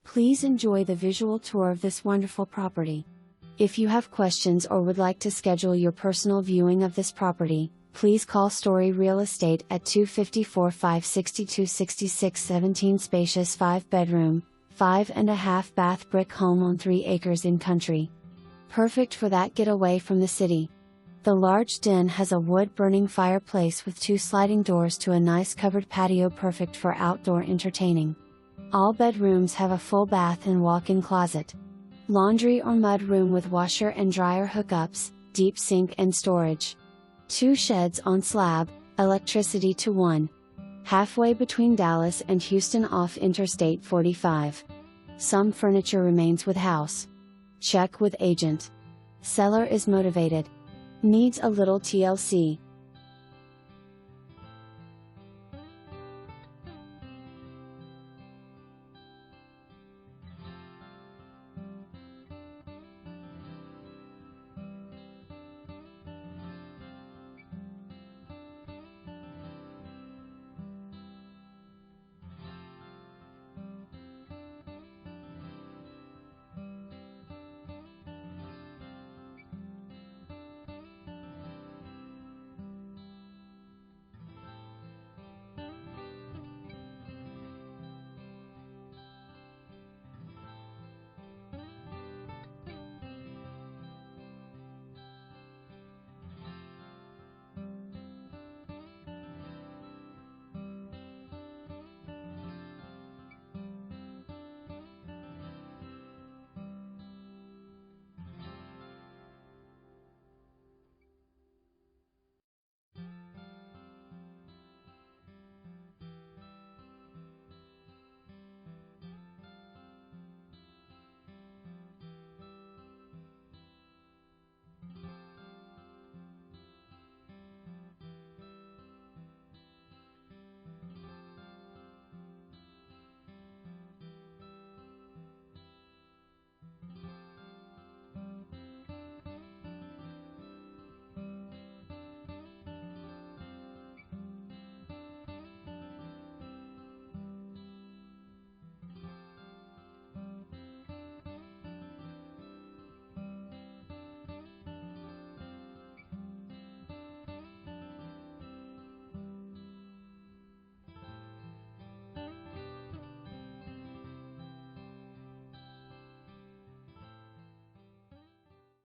Please enjoy the visual tour of this wonderful property. If you have questions or would like to schedule your personal viewing of this property, please call Story Real Estate at 254-562-6617. Spacious 5-bedroom, 5.5-bath brick home on 3 acres in country. Perfect for that getaway from the city. The large den has a wood-burning fireplace with 2 sliding doors to a nice covered patio, perfect for outdoor entertaining. All bedrooms have a full bath and walk-in closet. Laundry or mud room with washer and dryer hookups, deep sink and storage. 2 sheds on slab, electricity to 1. Halfway between Dallas and Houston off Interstate 45. Some furniture remains with house. Check with agent. Seller is motivated. Needs a little TLC.